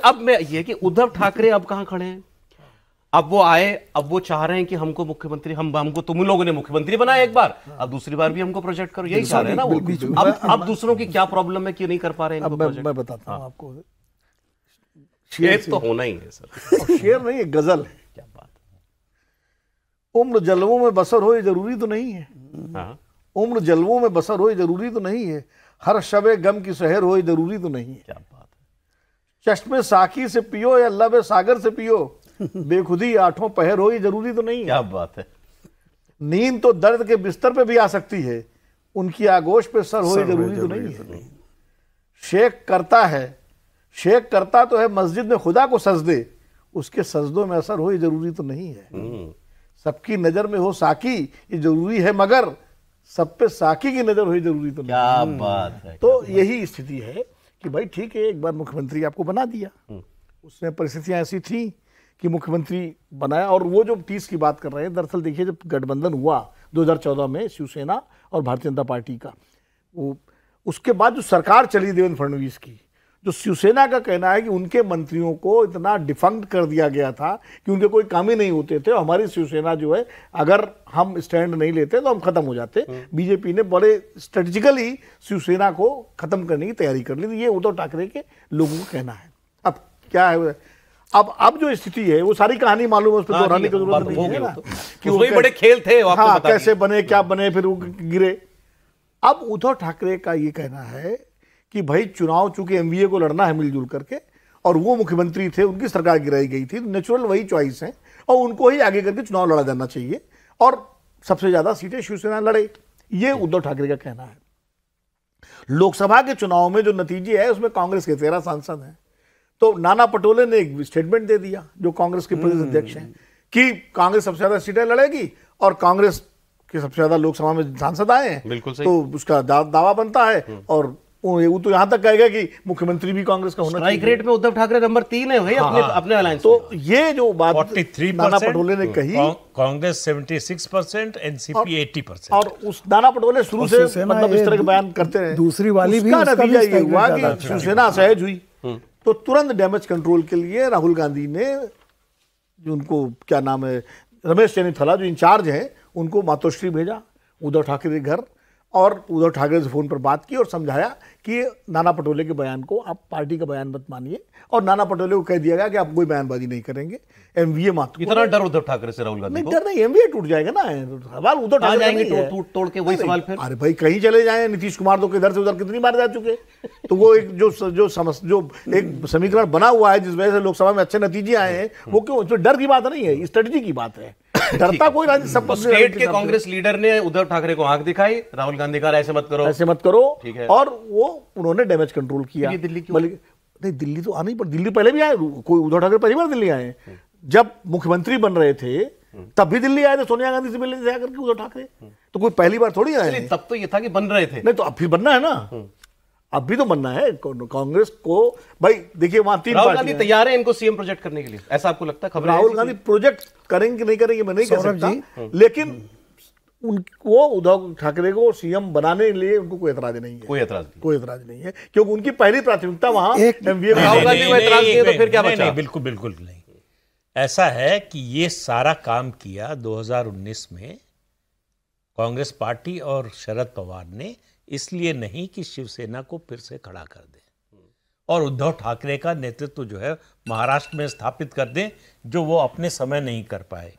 अब मैं ये कि उद्धव ठाकरे अब कहां खड़े हैं? अब वो आए, अब वो चाह रहे हैं कि हमको मुख्यमंत्री, हमको तुम लोगों ने मुख्यमंत्री बनाया एक बार, अब दूसरी बार भी हमको प्रोजेक्ट करो, यही चाह रहे हैं ना वो। अब दूसरों की क्या प्रॉब्लम है कि नहीं कर पा रहे हैं इनको प्रोजेक्ट? मैं बताता हूं आपको, शेर तो होना ही है सर। शेर नहीं है, गजल है। क्या बात उम्र जलवों में बसर हो ये जरूरी तो नहीं है। हाँ। उम्र जलवों में बसर हो ये जरूरी तो नहीं है, हर शबे गम की सहर हो ये जरूरी तो नहीं है। क्या बात है। चश्मे साकी से पियो या लब सागर से पियो, बेखुदी आठों पहर हो ये जरूरी तो नहीं है। क्या बात है। नींद तो दर्द के बिस्तर पे भी आ सकती है, उनकी आगोश पे सर हो ये जरूरी तो नहीं है। शेख करता है, शेख करता तो है मस्जिद में खुदा को सजदे, उसके सजदों में असर हो ये जरूरी तो नहीं है। सबकी नजर में हो साकी ये जरूरी है, मगर सब पे साकी की नजर हो ये जरूरी तो नहीं। क्या बात है। तो यही स्थिति है कि भाई ठीक है, एक बार मुख्यमंत्री आपको बना दिया, उसमें परिस्थितियां ऐसी थी कि मुख्यमंत्री बनाया। और वो जो 30 की बात कर रहे हैं, दरअसल देखिए जब गठबंधन हुआ 2014 में शिवसेना और भारतीय जनता पार्टी का, वो उसके बाद जो सरकार चली देवेंद्र फडणवीस की, जो शिवसेना का कहना है कि उनके मंत्रियों को इतना डिफंक्ट कर दिया गया था कि उनके कोई काम ही नहीं होते थे, हमारी शिवसेना जो है अगर हम स्टैंड नहीं लेते तो हम खत्म हो जाते। बीजेपी ने बड़े स्ट्रेटेजिकली शिवसेना को खत्म करने की तैयारी कर ली थी, ये उद्धव ठाकरे के लोगों का कहना है। अब क्या है, अब जो स्थिति है वो सारी कहानी मालूम है, उस पर दोहराने की जरूरत नहीं है ना कि वही बड़े खेल थे, हाँ कैसे बने क्या बने फिर वो गिरे। अब उद्धव ठाकरे का ये कहना है कि भाई चुनाव चूंकि एमवीए को लड़ना है मिलजुल करके, और वो मुख्यमंत्री थे, उनकी सरकार गिराई गई थी, नेचुरल वही चॉइस है और उनको ही आगे करके चुनाव लड़ा जाना चाहिए और सबसे ज्यादा सीटें शिवसेना लड़े, ये उद्धव ठाकरे का कहना है। लोकसभा के चुनाव में जो नतीजे है उसमें कांग्रेस के 13 सांसद हैं, तो नाना पटोले ने एक स्टेटमेंट दे दिया, जो कांग्रेस के प्रदेश अध्यक्ष हैं, कि कांग्रेस सबसे ज्यादा सीटें लड़ेगी और कांग्रेस के सबसे ज्यादा लोकसभा में सांसद आए हैं, बिल्कुल सही। तो उसका दावा बनता है। और वो तो यहां तक कहेगा कि मुख्यमंत्री भी कांग्रेस का होना चाहिए। स्ट्राइक रेट में उद्धव ठाकरे नंबर 3 है भाई अपने अलायंस। तो ये जो बात 43% नाना पटोले ने कही, कांग्रेस 76%, एनसीपी 80%। और उस नाना पटोले शुरू से मतलब इस तरह के बयान करते रहे, दूसरी वाली भी उसका नतीजा ये हुआ कि शिवसेना असहज हुई, तो तुरंत डैमेज कंट्रोल के लिए राहुल गांधी ने, जो उनको क्या नाम है, रमेश चेन्नीथला जो इंचार्ज हैं, उनको मातोश्री भेजा उद्धव ठाकरे के घर, और उद्धव ठाकरे से फोन पर बात की और समझाया कि नाना पटोले के बयान को आप पार्टी का बयान मत मानिए, और नाना पटोले को कह दिया गया कि आप कोई बयानबाजी नहीं करेंगे, एमवीए मात। इतना डर उद्धव ठाकरे से राहुल गांधी नहीं, डर नहीं, एमवीए टूट जाएगा ना, सवाल उद्धव ठाकरे जाएंगे तोड़ के वही सवाल फिर। अरे भाई कहीं चले जाएं, नीतीश कुमार तो इधर से उधर कितनी बार जा चुके, तो वो एक जो एक समीकरण बना हुआ है जिस वजह से लोकसभा में अच्छे नतीजे आए हैं, वो क्यों, इसमें डर की बात नहीं है, स्ट्रेटजी की बात है। डरता कोई राजनीति, सब स्टेट के कांग्रेस लीडर ने उद्धव ठाकरे को आंख दिखाई, राहुल गांधी का ऐसे मत करो, ऐसे मत करो, ठीक है, और वो उन्होंने डैमेज कंट्रोल किया। दिल्ली क्यों? नहीं, दिल्ली तो आना ही पड़ा, दिल्ली पहले भी आए, कोई उद्धव ठाकरे पहली बार दिल्ली आए, जब मुख्यमंत्री बन रहे थे तब भी दिल्ली आए थे सोनिया गांधी से मिलने जाकर के उद्धव ठाकरे, तो कोई पहली बार थोड़ी आए। तब तो ये था कि बन रहे थे, नहीं तो अब फिर बनना है ना, अब भी तो बनना है कांग्रेस को। भाई देखिए वहां 3 राहुल गांधी तैयार है इनको सीएम प्रोजेक्ट करने के लिए, ऐसा आपको लगता है? खबर राहुल गांधी प्रोजेक्ट करेंगे नहीं करेंगे मैं नहीं कह सकता, लेकिन उनको उद्धव ठाकरे को सीएम बनाने के लिए उनको कोई एतराज नहीं है, कोई एतराज नहीं है, क्योंकि उनकी पहली प्राथमिकता वहां एमवीए। राहुल गांधी को एतराज किया तो फिर क्या बचा? बिल्कुल बिल्कुल नहीं। ऐसा है कि ये सारा काम किया 2019 में कांग्रेस पार्टी और शरद पवार ने, इसलिए नहीं कि शिवसेना को फिर से खड़ा कर दें और उद्धव ठाकरे का नेतृत्व जो है महाराष्ट्र में स्थापित कर दें, जो वो अपने समय नहीं कर पाए।